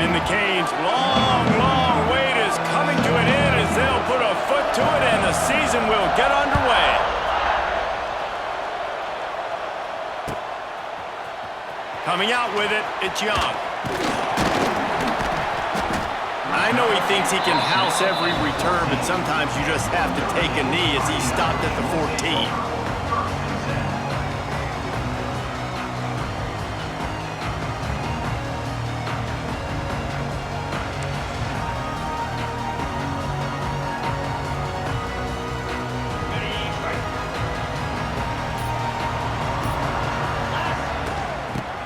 And the Canes' long, long wait is coming to an end as they'll put a foot to it and the season will get underway. Coming out with it, it's Young. I know he thinks he can house every return, but sometimes you just have to take a knee as he stopped at the 14.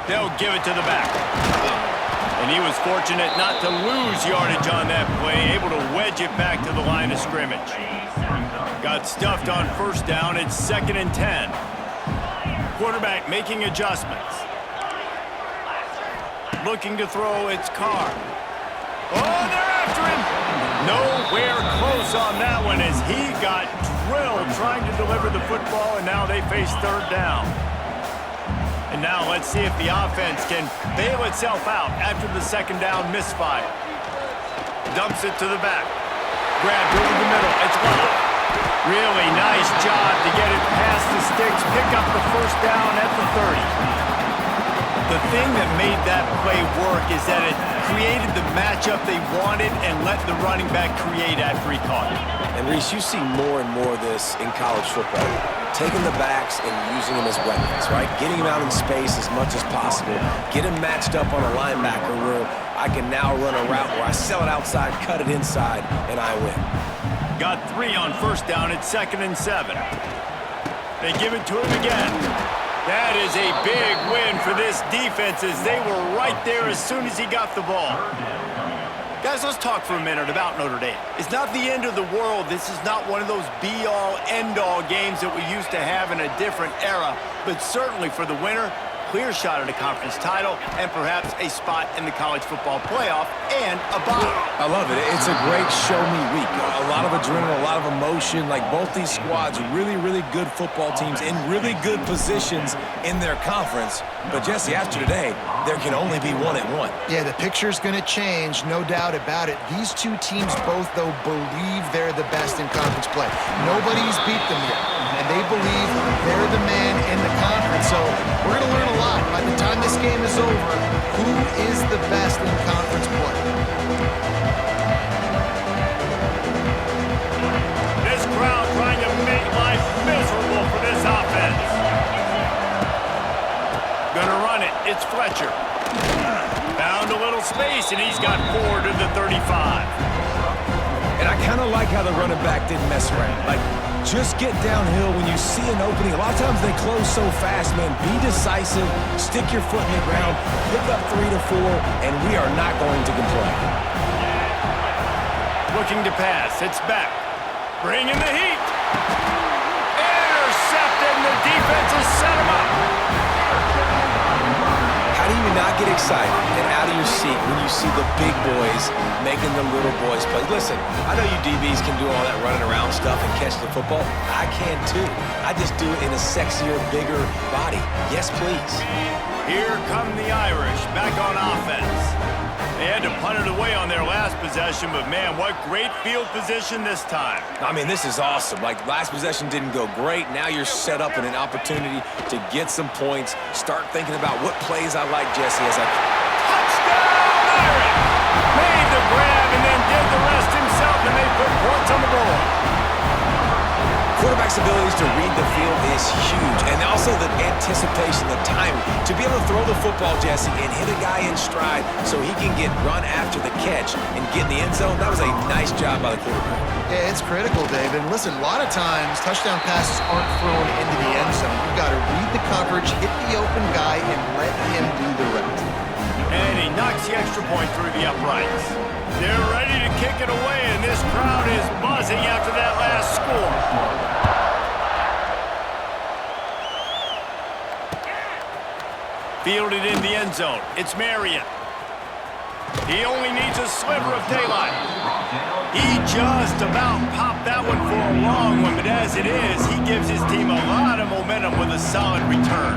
They'll give it to the back. And he was fortunate not to lose yardage on that play, able to wedge it back to the line of scrimmage. Got stuffed on first down. It's 2nd and 10. Quarterback making adjustments. Looking to throw, it's Carr. Oh, they're after him. Nowhere close on that one as he got drilled trying to deliver the football, and now they face 3rd down. And now let's see if the offense can bail itself out after the 2nd down misfire. Dumps it to the back. Grabbed over the middle. It's Love. Really nice job to get it past the sticks. Pick up the 1st down at the 30. The thing that made that play work is that it created the matchup they wanted and let the running back create after he caught it. And Reese, you see more and more of this in college football. Taking the backs and using them as weapons, right? Getting them out in space as much as possible. Get them matched up on a linebacker where I can now run a route where I sell it outside, cut it inside, and I win. Got 3 on 1st down. It's 2nd and 7. They give it to him again. That is a big win for this defense as they were right there as soon as he got the ball. Guys, let's talk for a minute about Notre Dame. It's not the end of the world. This is not one of those be-all, end-all games that we used to have in a different era. But certainly for the winner, clear shot at a conference title and perhaps a spot in the college football playoff and a bye. I love it. It's a great show-me week. A lot of adrenaline, a lot of emotion. Like both these squads, really, really good football teams in really good positions in their conference. But Jesse, after today, there can only be 1-1. Yeah, the picture's going to change, no doubt about it. These two teams both, though, believe they're the best in conference play. Nobody's beat them yet, and they believe they're the man in the conference. So we're going to learn a lot. By the time this game is over, who is the best in conference play? This crowd trying to make life miserable for this offense. Gonna run it. It's Fletcher. Found a little space, and he's got 4 to the 35. And I kind of like how the running back didn't mess around. Like, just get downhill when you see an opening. A lot of times they close so fast, man. Be decisive, stick your foot in the ground, pick up 3 to 4, and we are not going to complain. Looking to pass. It's back. Bring in the heat. Intercepted, and the defense has set him up. How do you not get excited and out of your seat when you see the big boys making the little boys play? Listen, I know you DBs can do all that running around stuff and catch the football. I can too. I just do it in a sexier, bigger body. Yes, please. Here come the Irish back on offense. They had to punt it away on their last possession, but man, what great field position this time. I mean, this is awesome. Like, last possession didn't go great. Now you're set up in an opportunity to get some points. Start thinking about what plays I like, Jesse, as I... Touchdown, Irish! Made the grab and then did the rest himself, and they put points on the board. Quarterback's abilities to read the field is huge, and also the anticipation, the timing. To be able to throw the football, Jesse, and hit a guy in stride so he can get run after the catch and get in the end zone, that was a nice job by the quarterback. Yeah, it's critical, David. Listen, a lot of times touchdown passes aren't thrown into the end zone. You've got to read the coverage, hit the open guy, and let him do the rest. And he knocks the extra point through the uprights. They're ready to kick it away, and this crowd is buzzing after that last score. Fielded in the end zone. It's Marion. He only needs a sliver of daylight. He just about popped that one for a long one, but as it is, he gives his team a lot of momentum with a solid return.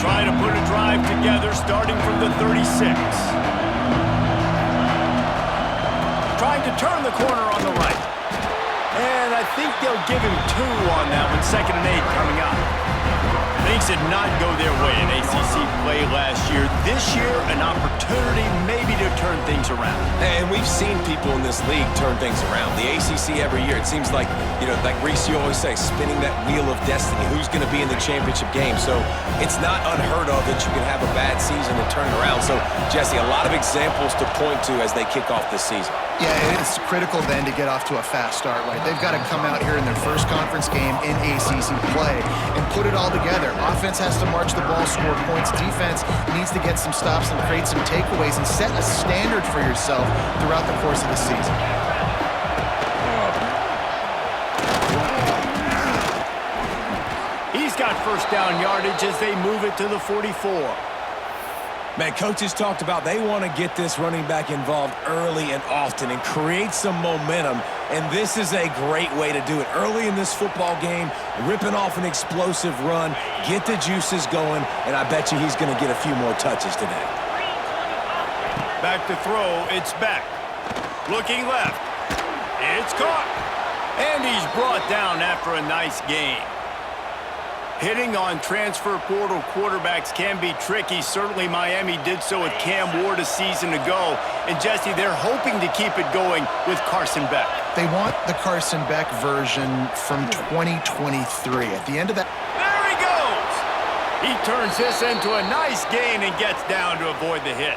try to put a drive together starting from the 36. Trying to turn the corner on the right. And I think they'll give him 2 on that one, 2nd and 8 coming up. Things did not go their way in ACC play last year. This year, an opportunity maybe to turn things around. And we've seen people in this league turn things around. The ACC every year, it seems like, you know, like Reese, you always say, spinning that wheel of destiny. Who's going to be in the championship game? So it's not unheard of that you can have a bad season and turn it around. So, Jesse, a lot of examples to point to as they kick off this season. Yeah, it's critical then to get off to a fast start, right? They've got to come out here in their first conference game in ACC play and put it all together. Offense has to march the ball, score points. Defense needs to get some stops and create some takeaways and set a standard for yourself throughout the course of the season. He's got first down yardage as they move it to the 44. Man, coaches talked about they want to get this running back involved early and often and create some momentum, and this is a great way to do it. Early in this football game, ripping off an explosive run, get the juices going, and I bet you he's going to get a few more touches today. Back to throw, it's Beck. Looking left. It's caught. And he's brought down after a nice gain. Hitting on transfer portal quarterbacks can be tricky. Certainly Miami did so with Cam Ward a season ago. And Jesse, they're hoping to keep it going with Carson Beck. They want the Carson Beck version from 2023. At the end of that... There he goes! He turns this into a nice gain and gets down to avoid the hit.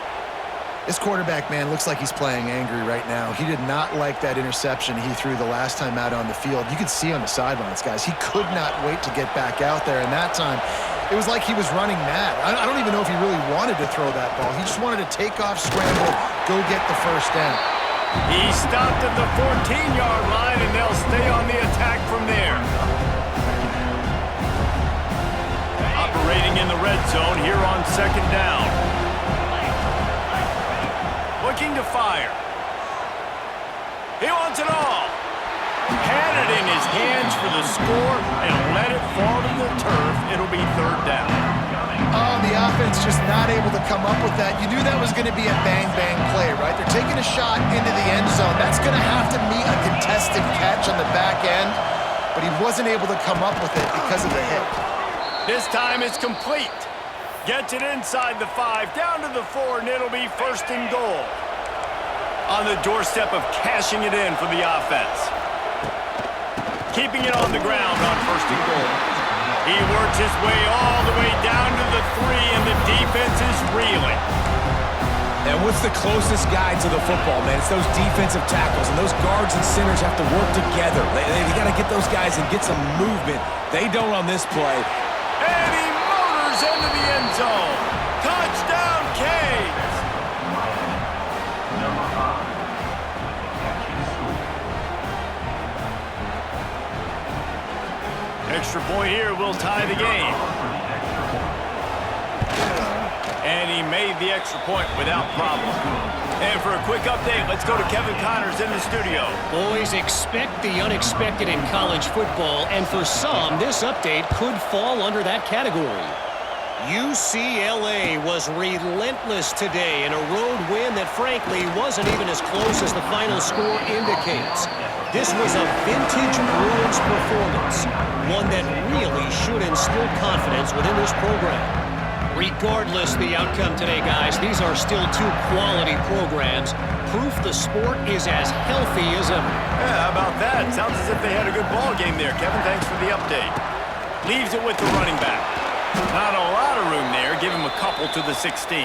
This quarterback, man, looks like he's playing angry right now. He did not like that interception he threw the last time out on the field. You could see on the sidelines, guys. He could not wait to get back out there, and that time, it was like he was running mad. I don't even know if he really wanted to throw that ball. He just wanted to take off, scramble, go get the first down. He stopped at the 14-yard line, and they'll stay on the attack from there. Operating in the red zone here on 2nd down. Looking to fire. He wants it all. Had it in his hands for the score and let it fall to the turf. It'll be 3rd down. Oh, the offense just not able to come up with that. You knew that was going to be a bang-bang play, right? They're taking a shot into the end zone. That's going to have to meet a contested catch on the back end, but he wasn't able to come up with it because of the hit. This time it's complete. Gets it inside the 5, down to the 4, and it'll be 1st and goal. On the doorstep of cashing it in for the offense. Keeping it on the ground on 1st and goal. He works his way all the way down to the 3, and the defense is reeling. And what's the closest guy to the football, man? It's those defensive tackles, and those guards and centers have to work together. They got to get those guys and get some movement. They don't on this play. And he motors into the end zone. Touchdown, Canes! Extra point here will tie the game. And he made the extra point without problem. And for a quick update, let's go to Kevin Connors in the studio. Boys, expect the unexpected in college football, and for some, this update could fall under that category. UCLA was relentless today in a road win that, frankly, wasn't even as close as the final score indicates. This was a vintage Bruins performance, one that really should instill confidence within this program. Regardless the outcome today, guys, these are still 2 quality programs. Proof the sport is as healthy as ever. Yeah, how about that? Sounds as if they had a good ball game there. Kevin, thanks for the update. Leaves it with the running back. Not a lot of room there. Give him a couple to the 16.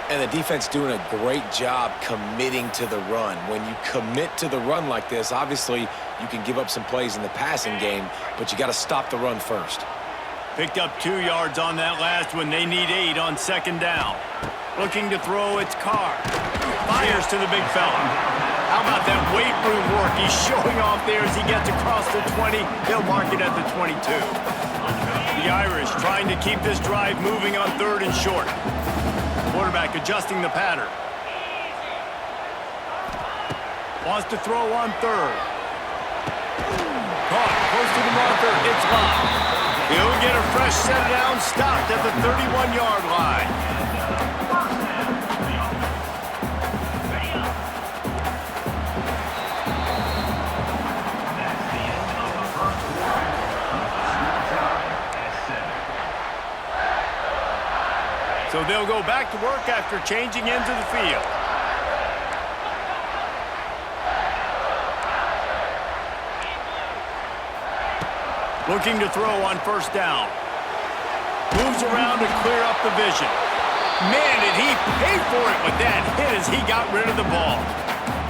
And the defense doing a great job committing to the run. When you commit to the run like this, obviously you can give up some plays in the passing game, but you got to stop the run first. Picked up 2 yards on that last one. They need 8 on 2nd down. Looking to throw, it's Carr. Fires to the big fella. How about that weight room work? He's showing off there as he gets across the 20. He'll mark it at the 22. The Irish trying to keep this drive moving on 3rd and short. Quarterback adjusting the pattern. Wants to throw on 3rd. Caught close to the marker. It's locked. He'll get a fresh set down, stopped at the 31-yard line. So they'll go back to work after changing into the field. Looking to throw on first down. Moves around to clear up the vision. Man, did he pay for it with that hit as he got rid of the ball.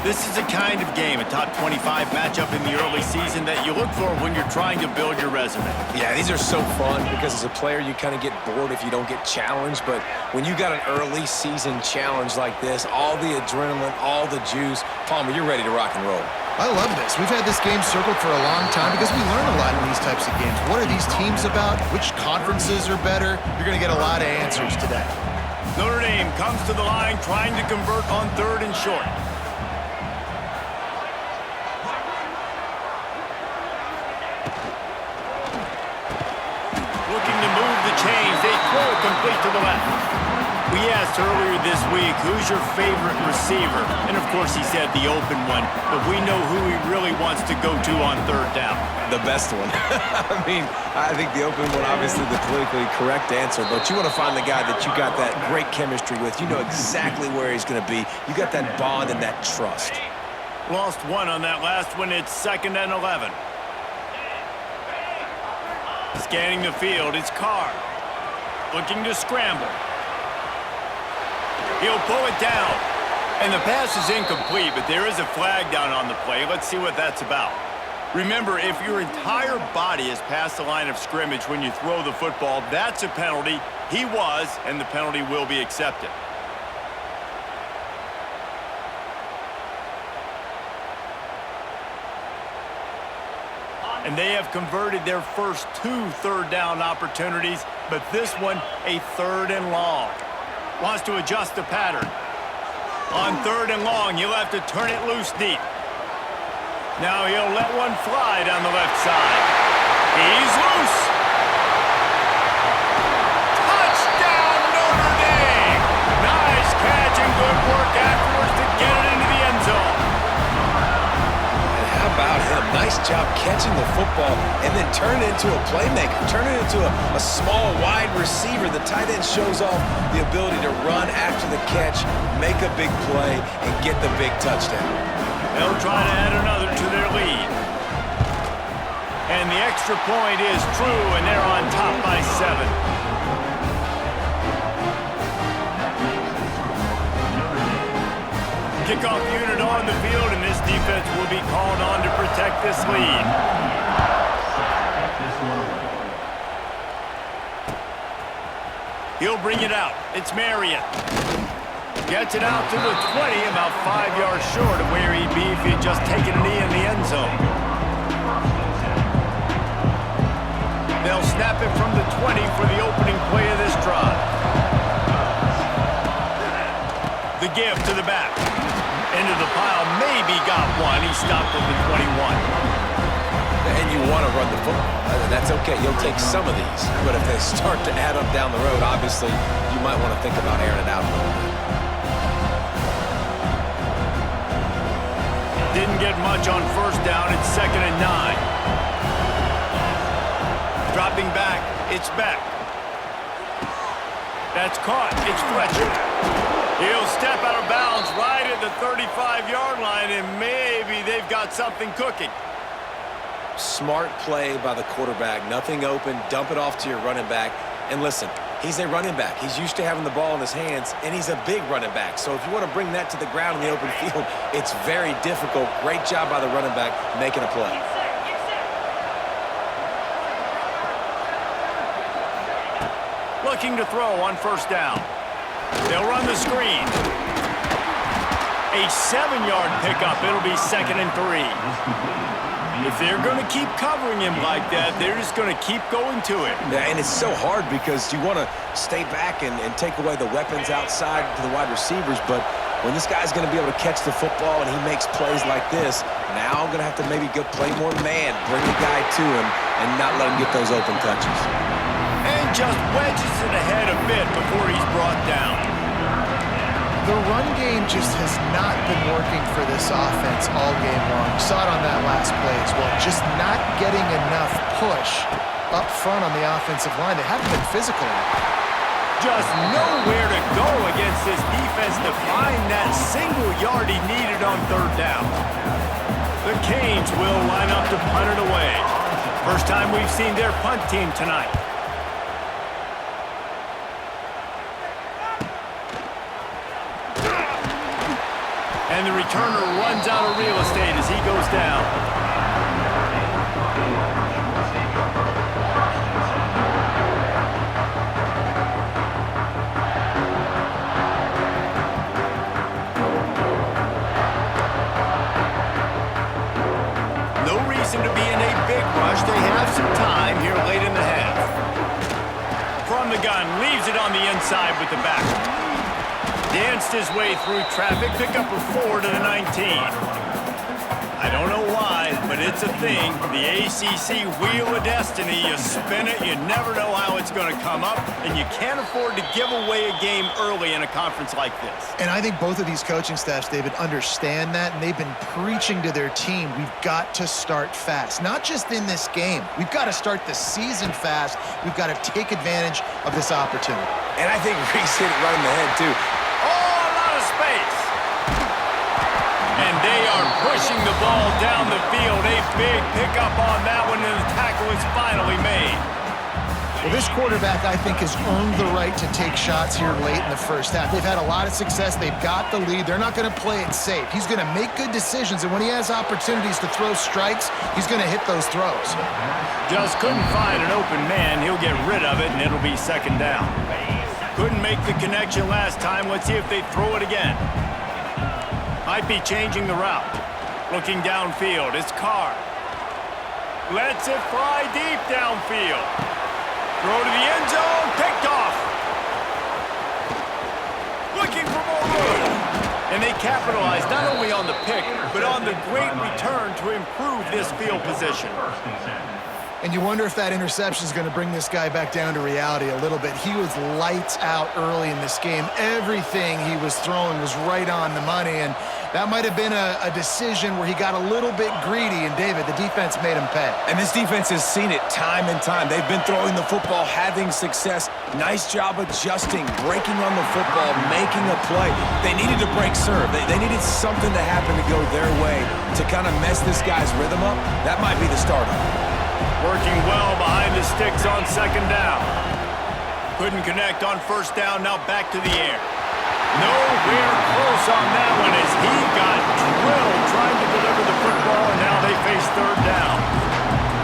This is a kind of game, a top 25 matchup in the early season that you look for when you're trying to build your resume. Yeah, these are so fun because as a player, you kind of get bored if you don't get challenged. But when you got an early season challenge like this, all the adrenaline, all the juice, Palmer, you're ready to rock and roll. I love this. We've had this game circled for a long time because we learn a lot in these types of games. What are these teams about? Which conferences are better? You're going to get a lot of answers today. Notre Dame comes to the line trying to convert on 3rd and short. Looking to move the chains. They throw it complete to the left. We asked earlier this week, who's your favorite receiver? And, of course, he said the open one. But we know who he really wants to go to on 3rd down. The best one. I mean, I think the open one, obviously the politically correct answer. But you want to find the guy that you got that great chemistry with. You know exactly where he's going to be. You got that bond and that trust. Lost one on that last one. It's 2nd and 11. Scanning the field, it's Carr. Looking to scramble. He'll pull it down. And the pass is incomplete, but there is a flag down on the play. Let's see what that's about. Remember, if your entire body is past the line of scrimmage when you throw the football, that's a penalty. He was, and the penalty will be accepted. And they have converted their first 2 3rd down opportunities, but this one a 3rd and long. Wants to adjust the pattern. On 3rd and long, you'll have to turn it loose deep. Now he'll let one fly down the left side. He's loose. Touchdown, Notre Dame! Nice catch and good work afterwards to get it into the end zone. And how about him? Nice job catching the football and then turn it into a playmaker. Turn it into a small, wide receiver. The tight end shows off the ability to run after the catch, make a big play, and get the big touchdown. They'll try to add another to their lead. And the extra point is true, and they're on top by 7. Kickoff unit on the field, and this defense will be called on to protect this lead. He'll bring it out. It's Marion. Gets it out to the 20, about 5 yards short of where he'd be if he'd just taken a knee in the end zone. They'll snap it from the 20 for the opening play of this drive. The give to the back. Into the pile, maybe got one. He stopped at the 21. And you want to run the football. That's okay. You'll take some of these. But if they start to add up down the road, obviously, you might want to think about airing it out a little bit. Didn't get much on first down. It's 2nd and 9. Dropping back. It's Beck. That's caught. It's Fletcher. He'll step out of bounds right at the 35-yard line, and maybe they've got something cooking. Smart play by the quarterback. Nothing open. Dump it off to your running back. And listen, he's a running back. He's used to having the ball in his hands, and he's a big running back. So if you want to bring that to the ground in the open field, it's very difficult. Great job by the running back making a play. Looking to throw on first down. They'll run the screen. A 7-yard pickup. It'll be 2nd and 3. If they're going to keep covering him like that, they're just going to keep going to it. Yeah, and it's so hard because you want to stay back and take away the weapons outside to the wide receivers, but when this guy's going to be able to catch the football and he makes plays like this, now I'm going to have to maybe go play more man, bring the guy to him, and not let him get those open touches. And just wedges it ahead a bit before he's brought down. The run game just has not been working for this offense all game long. You saw it on that last play as well. Just not getting enough push up front on the offensive line. They haven't been physical. Just nowhere to go against this defense to find that single yard he needed on third down. The Canes will line up to punt it away. First time we've seen their punt team tonight. And the returner runs out of real estate as he goes down. No reason to be in a big rush. They have some time here late in the half. From the gun, leaves it on the inside with the back. Danced his way through traffic, pick up a 4 to the 19. I don't know why, but it's a thing. The ACC Wheel of Destiny, you spin it, you never know how it's going to come up, and you can't afford to give away a game early in a conference like this. And I think both of these coaching staffs, David, understand that, and they've been preaching to their team, we've got to start fast. Not just in this game. We've got to start the season fast. We've got to take advantage of this opportunity. And I think Reese hit it right in the head, too. Space. And they are pushing the ball down the field. A big pickup on that one, and the tackle is finally made. Well, this quarterback, I think, has earned the right to take shots here late in the first half. They've had a lot of success. They've got the lead. They're not going to play it safe. He's going to make good decisions, and when he has opportunities to throw strikes, he's going to hit those throws. Just couldn't find an open man. He'll get rid of it, and it'll be second down. Couldn't make the connection last time. Let's see if they throw it again. Might be changing the route. Looking downfield. It's Carr. Lets it fly deep downfield. Throw to the end zone. Picked off. Looking for more room. And they capitalize not only on the pick, but on the great return to improve this field position. And you wonder if that interception is going to bring this guy back down to reality a little bit. He was lights out early in this game. Everything he was throwing was right on the money, and that might have been a decision where he got a little bit greedy, and David, the defense made him pay. And this defense has seen it time and time. They've been throwing the football, having success. Nice job adjusting, breaking on the football, making a play. They needed to break serve. They needed something to happen to go their way to kind of mess this guy's rhythm up. That might be the start of it. Working well behind the sticks on second down. Couldn't connect on first down, now back to the air. Nowhere close on that one as he got drilled trying to deliver the football, and now they face third down.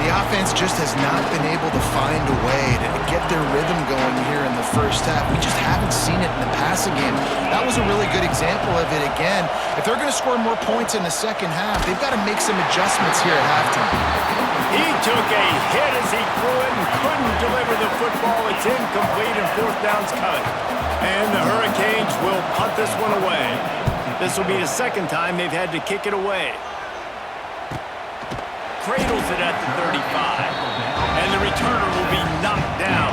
The offense just has not been able to find a way to get their rhythm going here in the first half. We just haven't seen it in the passing game. That was a really good example of it again. If they're going to score more points in the second half, they've got to make some adjustments here at halftime. He took a hit as he threw it and couldn't deliver the football. It's incomplete and fourth down's coming. And the Hurricanes will punt this one away. This will be the second time they've had to kick it away. Cradles it at the 35. And the returner will be knocked down.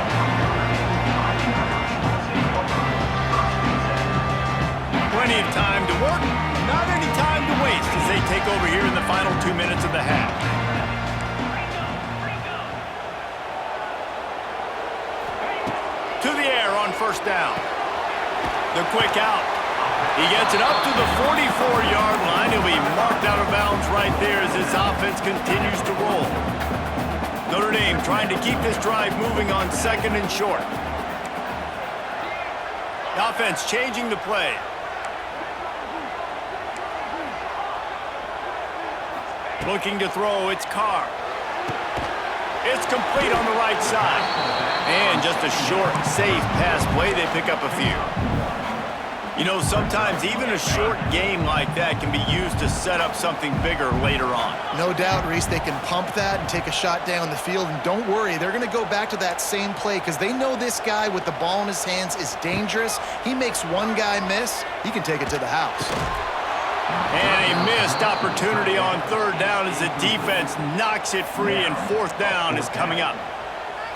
Plenty of time to work, not any time to waste as they take over here in the final 2 minutes of the half. To the air on first down. The quick out. He gets it up to the 44-yard line. He'll be marked out of bounds right there as this offense continues to roll. Notre Dame trying to keep this drive moving on second and short. The offense changing the play. Looking to throw, it's Carr. It's complete on the right side. And just a short, safe pass play. They pick up a few. You know, sometimes even a short game like that can be used to set up something bigger later on. No doubt, Reese, they can pump that and take a shot down the field. And don't worry, they're going to go back to that same play because they know this guy with the ball in his hands is dangerous. He makes one guy miss, he can take it to the house. And a missed opportunity on third down as the defense knocks it free, and fourth down is coming up.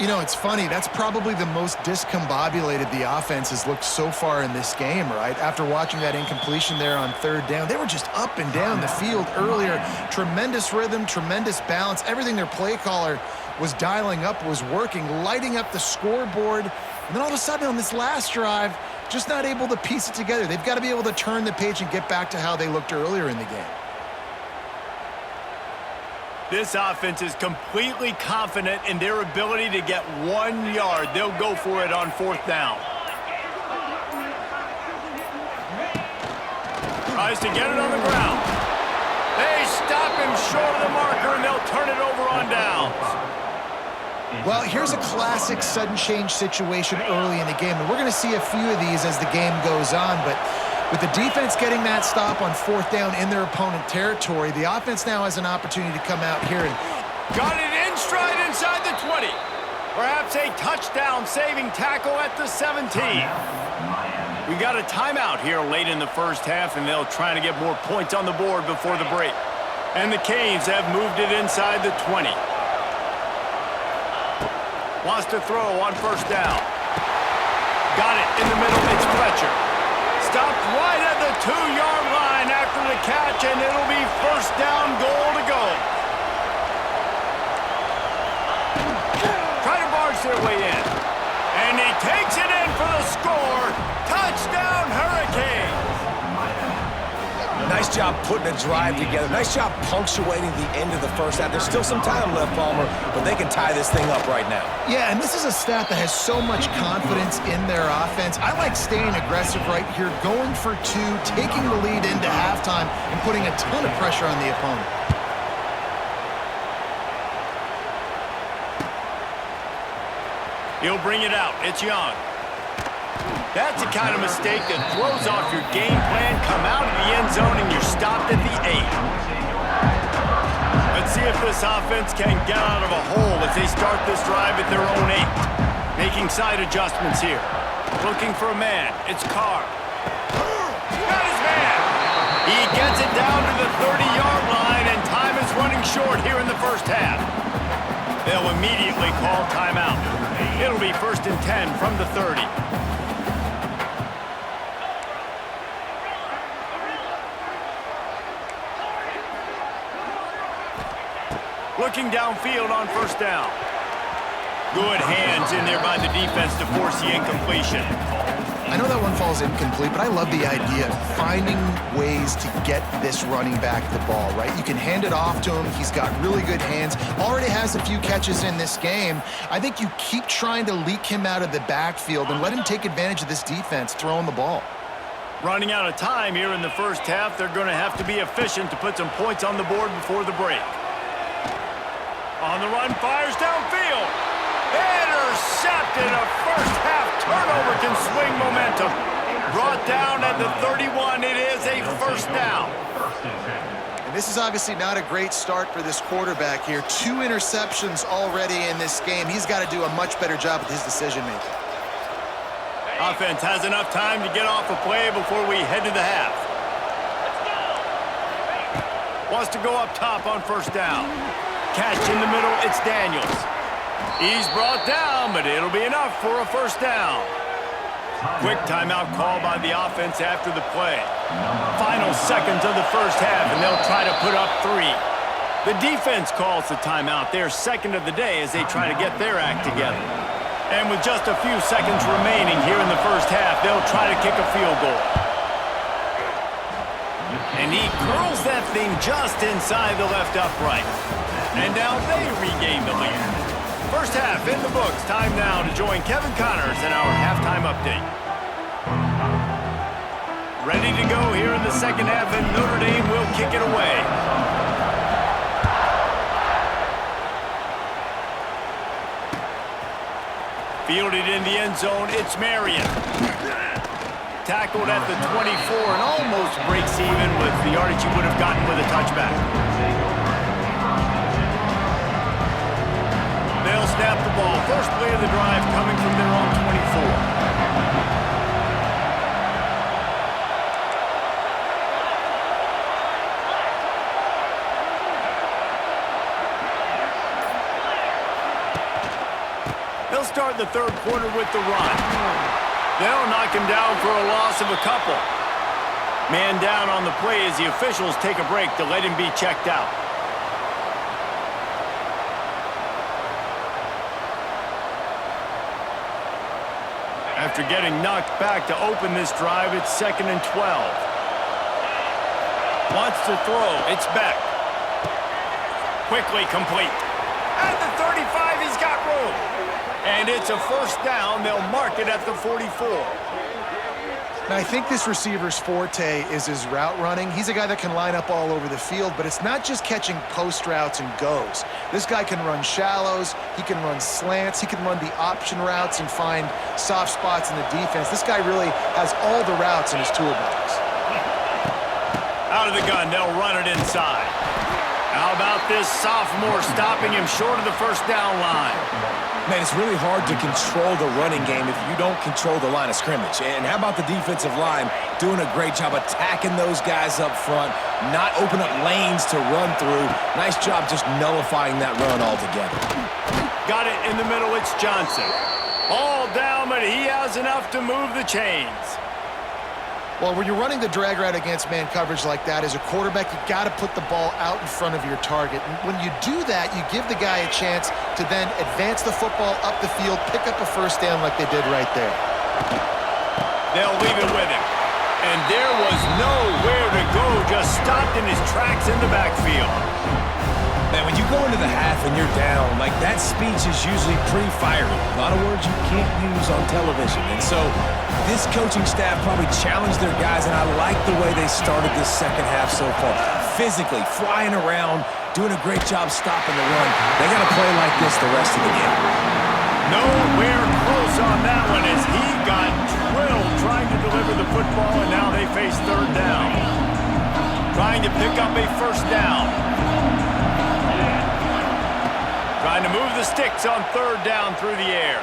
You know, it's funny. That's probably the most discombobulated the offense has looked so far in this game, right? After watching that incompletion there on third down, they were just up and down the field earlier. Tremendous rhythm, tremendous balance. Everything their play caller was dialing up was working, lighting up the scoreboard. And then all of a sudden on this last drive, just not able to piece it together. They've got to be able to turn the page and get back to how they looked earlier in the game. This offense is completely confident in their ability to get 1 yard. They'll go for it on fourth down. Tries to get it on the ground. They stop him short of the marker, and they'll turn it over on downs. Well, here's a classic sudden change situation early in the game, and we're going to see a few of these as the game goes on, but with the defense getting that stop on fourth down in their opponent territory, the offense now has an opportunity to come out here and... Got it in stride inside the 20. Perhaps a touchdown-saving tackle at the 17. We got a timeout here late in the first half, and they'll try to get more points on the board before the break. And the Canes have moved it inside the 20. Wants to throw on first down. Got it in the middle. It's Fletcher. Stopped right at the 2-yard line after the catch, and it'll be first down, goal to go. Try to barge their way in. And he takes it in for the score. Touchdown, Hurricanes. Nice job putting a drive together. Nice job punctuating the end of the first half. There's still some time left, Palmer, but they can tie this thing up right now. Yeah, and this is a staff that has so much confidence in their offense. I like staying aggressive right here, going for two, taking the lead into halftime, and putting a ton of pressure on the opponent. He'll bring it out. It's Young. That's the kind of mistake that throws off your game plan. Come out of the end zone and you're stopped at the 8. Let's see if this offense can get out of a hole as they start this drive at their own 8. Making side adjustments here. Looking for a man. It's Carr. Got his man. He gets it down to the 30-yard line, and time is running short here in the first half. They'll immediately call timeout. It'll be first and 10 from the 30. Looking downfield on first down. Good hands in there by the defense to force the incompletion. I know that one falls incomplete, but I love the idea of finding ways to get this running back the ball, right? You can hand it off to him. He's got really good hands. Already has a few catches in this game. I think you keep trying to leak him out of the backfield and let him take advantage of this defense throwing the ball. Running out of time here in the first half, they're going to have to be efficient to put some points on the board before the break. On the run, fires downfield. Intercepted. A first-half turnover can swing momentum. Brought down at the 31. It is a first down. And this is obviously not a great start for this quarterback here. 2 interceptions already in this game. He's got to do a much better job with his decision-making. Offense has enough time to get off a play before we head to the half. Wants to go up top on first down. Catch in the middle, it's Daniels. He's brought down, but it'll be enough for a first down. Quick timeout call by the offense after the play. Final seconds of the first half, and they'll try to put up 3. The defense calls the timeout, their second of the day, as they try to get their act together. And with just a few seconds remaining here in the first half, they'll try to kick a field goal. And he curls that thing just inside the left upright. And now they regain the lead. First half in the books. Time now to join Kevin Connors in our halftime update. Ready to go here in the second half, and Notre Dame will kick it away. Fielded in the end zone, it's Marion. tackled at the 24 and almost breaks even with the yardage you would have gotten with a touchback. They'll snap the ball. First play of the drive coming from their own 24. They'll start the third quarter with the run. They'll knock him down for a loss of a couple. Man down on the play as the officials take a break to let him be checked out. After getting knocked back to open this drive, it's 2nd and 12. Wants to throw. It's Beck. Quickly complete. At the 35, he's got room. And it's a first down. They'll mark it at the 44. Now, I think this receiver's forte is his route running. He's a guy that can line up all over the field, but it's not just catching post routes and goes. This guy can run shallows. He can run slants. He can run the option routes and find soft spots in the defense. This guy really has all the routes in his toolbox. Out of the gun, they'll run it inside. How about this sophomore stopping him short of the first down line? Man, it's really hard to control the running game if you don't control the line of scrimmage. And how about the defensive line doing a great job attacking those guys up front, not open up lanes to run through. Nice job just nullifying that run altogether. Got it in the middle, it's Johnson. All down, but he has enough to move the chains. Well, when you're running the drag route against man coverage like that, as a quarterback, you got to put the ball out in front of your target. And when you do that, you give the guy a chance to then advance the football up the field, pick up a first down like they did right there. They'll leave it with him. And there was nowhere to go, just stopped in his tracks in the backfield. Man, when you go into the half and you're down, like that speech is usually pretty fiery. A lot of words you can't use on television. And so this coaching staff probably challenged their guys, and I like the way they started this second half so far. Physically, flying around, doing a great job stopping the run. They got to play like this the rest of the game. Nowhere close on that one as he got drilled trying to deliver the football, and now they face third down. Trying to pick up a first down. Trying to move the sticks on third down through the air.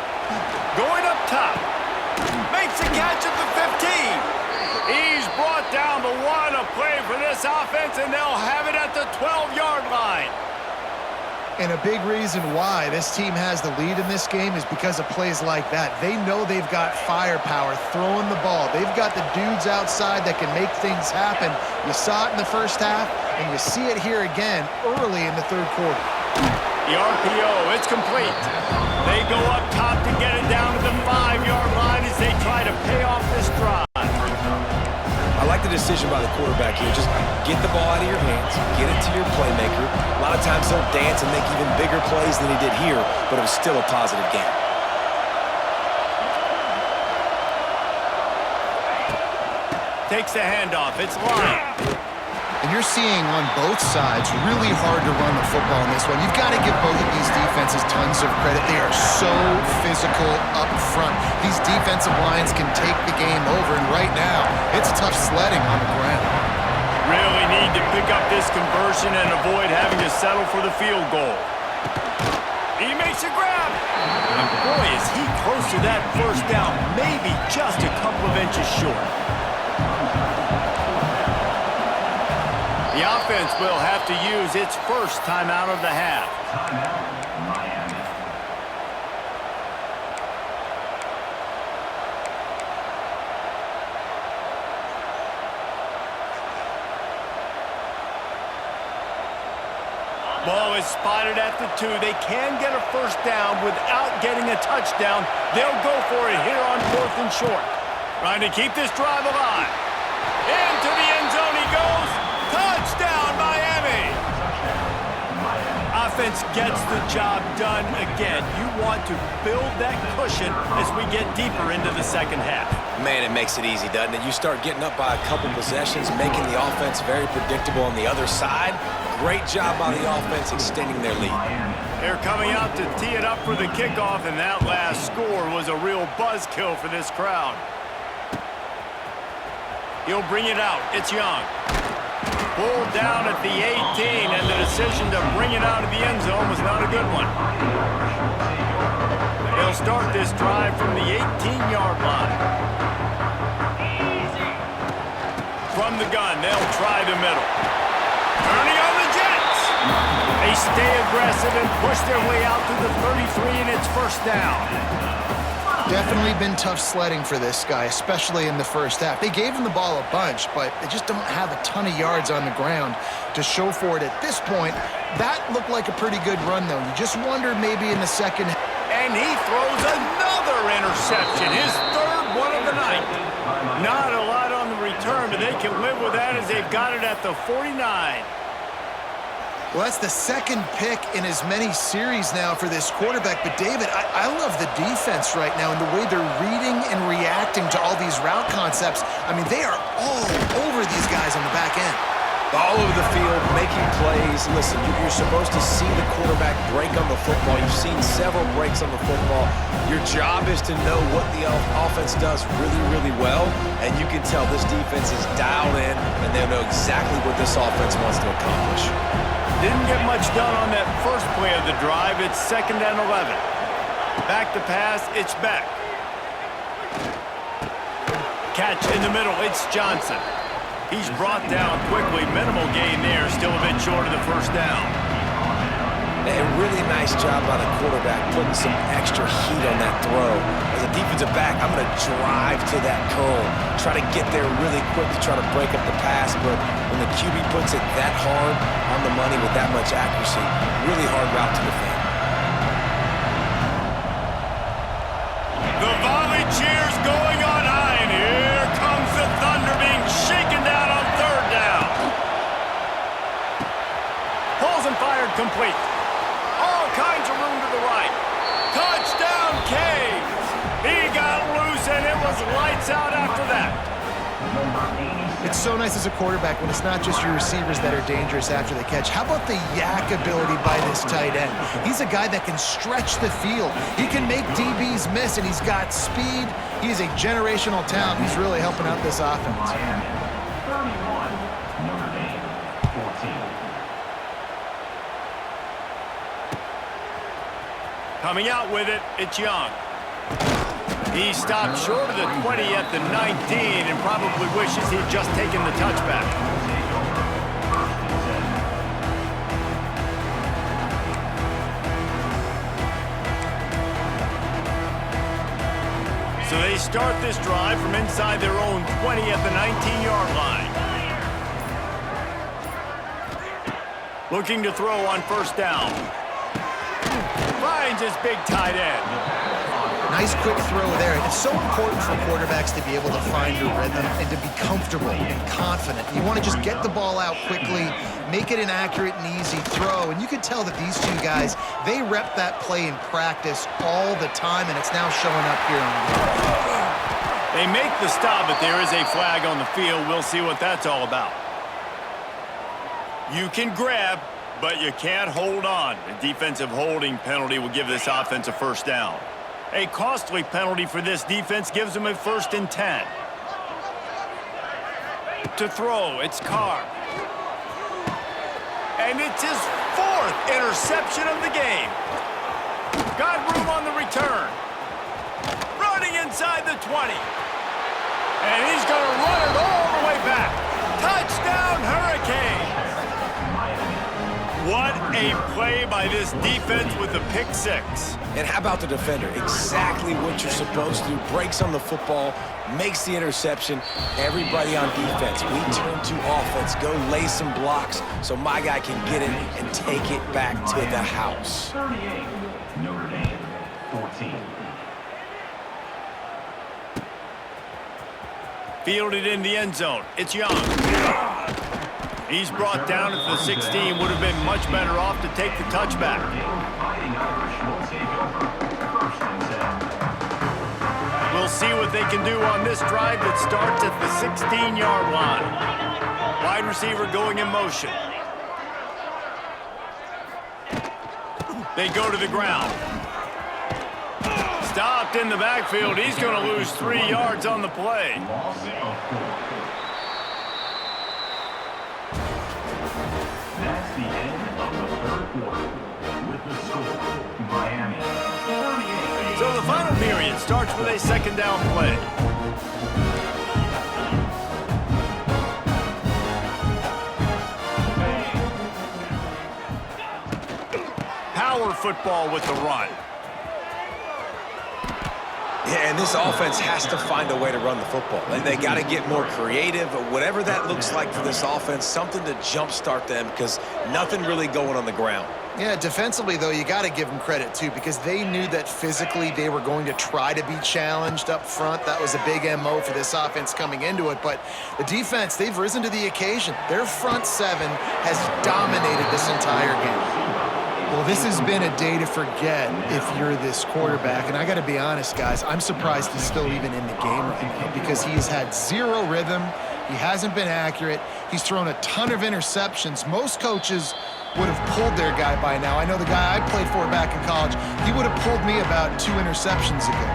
Going up top. Makes a catch at the 15. He's brought down, but what a play for this offense, and they'll have it at the 12-yard line. And a big reason why this team has the lead in this game is because of plays like that. They know they've got firepower throwing the ball. They've got the dudes outside that can make things happen. You saw it in the first half, and you see it here again early in the third quarter. The RPO, it's complete. They go up top to get it down to the 5-yard line as they try to pay off this drive. I like the decision by the quarterback here. Just get the ball out of your hands, get it to your playmaker. A lot of times he'll dance and make even bigger plays than he did here, but it was still a positive game. Takes the handoff. It's line. And you're seeing on both sides really hard to run the football in this one. You've got to give both of these defenses tons of credit. They are so physical up front. These defensive lines can take the game over, and right now, it's tough sledding on the ground. Really need to pick up this conversion and avoid having to settle for the field goal. He makes a grab. And boy, is he close to that first down, maybe just a couple of inches short. The offense will have to use its first timeout of the half. Ball is spotted at the 2. They can get a first down without getting a touchdown. They'll go for it here on 4th and short. Trying to keep this drive alive. Into the end zone he goes. Touchdown, Miami! Offense gets the job done again. You want to build that cushion as we get deeper into the second half. Man, it makes it easy, doesn't it? You start getting up by a couple possessions, making the offense very predictable on the other side. Great job by the offense extending their lead. They're coming out to tee it up for the kickoff, and that last score was a real buzzkill for this crowd. He'll bring it out. It's Young. Pulled down at the 18, and the decision to bring it out of the end zone was not a good one. They'll start this drive from the 18-yard line. From the gun, they'll try the middle. Turning on the Jets. They stay aggressive and push their way out to the 33, and it's first down. Definitely been tough sledding for this guy, especially in the first half. They gave him the ball a bunch, but they just don't have a ton of yards on the ground to show for it at this point. That looked like a pretty good run, though. You just wonder maybe in the second half. And he throws another interception, his third one of the night. Not a lot on the return, but they can live with that as they've got it at the 49. Well, that's the second pick in as many series now for this quarterback. But, David, I love the defense right now and the way they're reading and reacting to all these route concepts. I mean, they are all over these guys on the back end. All over the field, making plays. Listen, you're supposed to see the quarterback break on the football. You've seen several breaks on the football. Your job is to know what the offense does really, really well. And you can tell this defense is dialed in, and they know exactly what this offense wants to accomplish. Didn't get much done on that first play of the drive. It's 2nd and 11. Back to pass, it's Beck. Catch in the middle, it's Johnson. He's brought down quickly. Minimal gain there, still a bit short of the first down. A really nice job by the quarterback putting some extra heat on that throw. As a defensive back, I'm going to drive to that curl, try to get there really quick to try to break up the pass, but when the QB puts it that hard on the money with that much accuracy, really hard route to defend. The volley cheers going on high, and here comes the thunder being shaken down on 3rd down. Pulls and fired complete. All kinds of room to the right. Touchdown, Canes. He got loose, and it was lights out after that. It's so nice as a quarterback when it's not just your receivers that are dangerous after the catch. How about the yak ability by this tight end? He's a guy that can stretch the field. He can make DBs miss, and he's got speed. He's a generational talent. He's really helping out this offense. Coming out with it, it's Young. He stopped short of the 20 at the 19 and probably wishes he'd just taken the touchback. So they start this drive from inside their own 20 at the 19-yard line. Looking to throw on first down. Finds his big tight end. Nice quick throw there. It's so important for quarterbacks to be able to find a rhythm and to be comfortable and confident. You want to just get the ball out quickly, make it an accurate and easy throw. And you can tell that these two guys, they rep that play in practice all the time, and it's now showing up here on the field. They make the stop, but there is a flag on the field. We'll see what that's all about. You can grab, but you can't hold on. A defensive holding penalty will give this offense a first down. A costly penalty for this defense gives them a 1st and 10. To throw, it's Carr. And it's his 4th interception of the game. Got room on the return. Running inside the 20. And he's going to run it all the way back. Touchdown, Hurricanes. What a play by this defense with the pick 6. And how about the defender? Exactly what you're supposed to do. Breaks on the football, makes the interception. Everybody on defense, we turn to offense. Go lay some blocks so my guy can get it and take it back to the house. 38, Notre Dame, 14. Fielded in the end zone. It's Young. He's brought down at the 16. Would have been much better off to take the touchback. We'll see what they can do on this drive that starts at the 16-yard line. Wide receiver going in motion. They go to the ground. Stopped in the backfield. He's going to lose 3 yards on the play. The score, Miami 38. So the final period starts with a second down play. Power football with the run. Yeah, and this offense has to find a way to run the football. They got to get more creative, whatever that looks like for this offense, something to jumpstart them because nothing really going on the ground. Yeah, defensively, though, you got to give them credit, too, because they knew that physically they were going to try to be challenged up front. That was a big MO for this offense coming into it. But the defense, they've risen to the occasion. Their front seven has dominated this entire game. Well, this has been a day to forget if you're this quarterback. And I got to be honest, guys, I'm surprised he's still even in the game right now because he has had zero rhythm. He hasn't been accurate. He's thrown a ton of interceptions. Most coaches would have pulled their guy by now. I know the guy I played for back in college, he would have pulled me about 2 interceptions ago.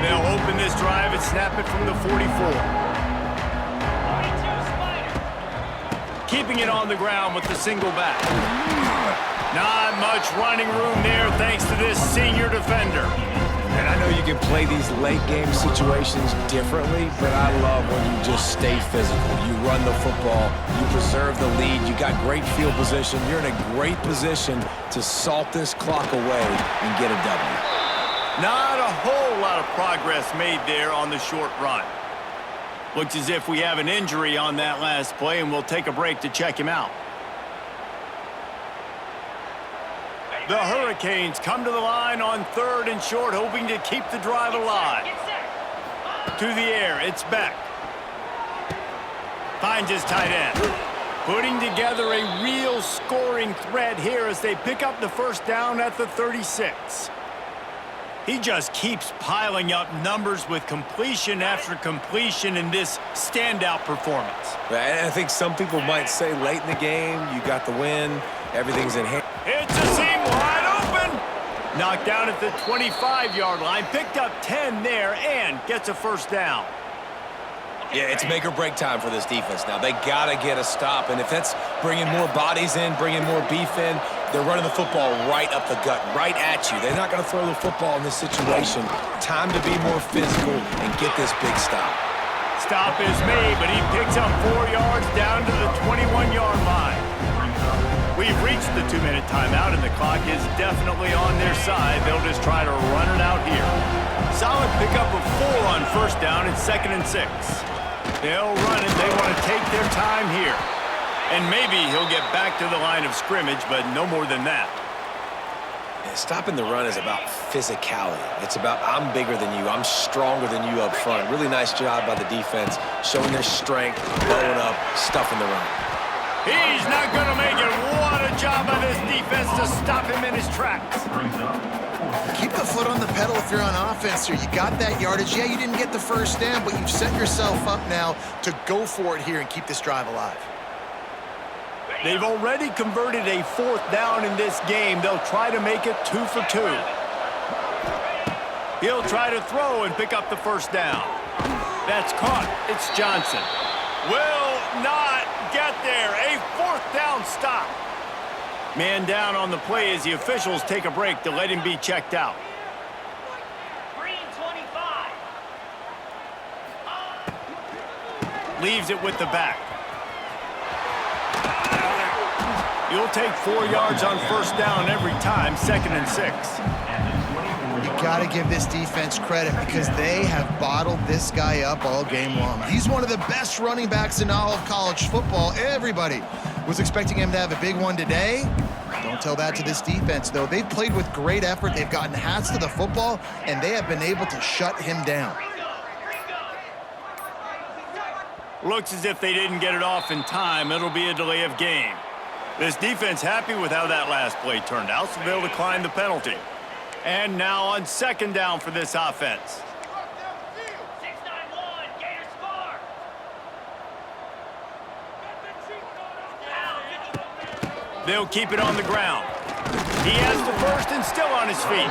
They'll open this drive and snap it from the 44. Keeping it on the ground with the single back. Not much running room there thanks to this senior defender. And I know you can play these late game situations differently, but I love when you just stay physical. You run the football, you preserve the lead, you got great field position. You're in a great position to salt this clock away and get a W. Not a whole lot of progress made there on the short run. Looks as if we have an injury on that last play, and we'll take a break to check him out. The Hurricanes come to the line on 3rd and short, hoping to keep the drive alive. To the air, it's Beck. Finds his tight end. Putting together a real scoring threat here as they pick up the first down at the 36. He just keeps piling up numbers with completion after completion in this standout performance. And I think some people might say late in the game, you got the win, everything's in hand. It's a seam wide open. Knocked down at the 25-yard line. Picked up 10 there and gets a first down. Yeah, it's make or break time for this defense now. They got to get a stop, and if that's bringing more bodies in, bringing more beef in, they're running the football right up the gut, right at you. They're not going to throw the football in this situation. Time to be more physical and get this big stop. Stop is made, but he picks up 4 yards down to the 21-yard line. We've reached the 2-minute timeout, and the clock is definitely on their side. They'll just try to run it out here. Solid pickup of 4 on first down and 2nd and 6. They'll run it. They want to take their time here. And maybe he'll get back to the line of scrimmage, but no more than that. Yeah, stopping the run is about physicality. It's about I'm bigger than you. I'm stronger than you up front. Really nice job by the defense, showing their strength, blowing up, stuffing the run. He's not going to make it. What a job by this defense to stop him in his tracks. Keep the foot on the pedal if you're on offense here. You got that yardage. Yeah, you didn't get the first down, but you've set yourself up now to go for it here and keep this drive alive. They've already converted a 4th down in this game. They'll try to make it 2 for 2. He'll try to throw and pick up the first down. That's caught. It's Johnson. Will not get there. A 4th down stop. Man down on the play as the officials take a break to let him be checked out. Green 25. Leaves it with the back. You'll take 4 yards on first down every time, 2nd and 6. You got to give this defense credit because they have bottled this guy up all game long. He's one of the best running backs in all of college football. Everybody was expecting him to have a big one today. Don't tell that to this defense, though. They've played with great effort. They've gotten hats to the football, and they have been able to shut him down. Looks as if they didn't get it off in time. It'll be a delay of game. This defense happy with how that last play turned out, so they'll decline the penalty. And now on 2nd down for this offense. 691, Gator score. They'll keep it on the ground. He has the first and still on his feet.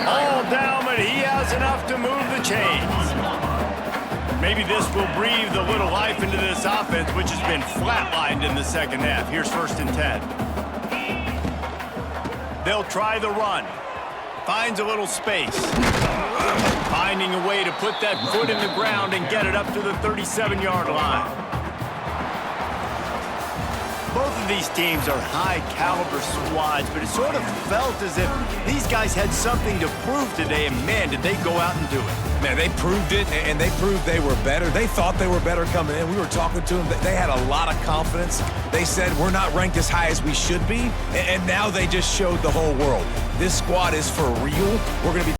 All down, but he has enough to move the chains. Maybe this will breathe a little life into this offense, which has been flatlined in the second half. Here's 1st and 10. They'll try the run. Finds a little space. Finding a way to put that foot in the ground and get it up to the 37-yard line. Both of these teams are high-caliber squads, but it sort of felt as if these guys had something to prove today, and man, did they go out and do it. Man, they proved it, and they proved they were better. They thought they were better coming in. We were talking to them. They had a lot of confidence. They said, we're not ranked as high as we should be, and now they just showed the whole world. This squad is for real. We're going to be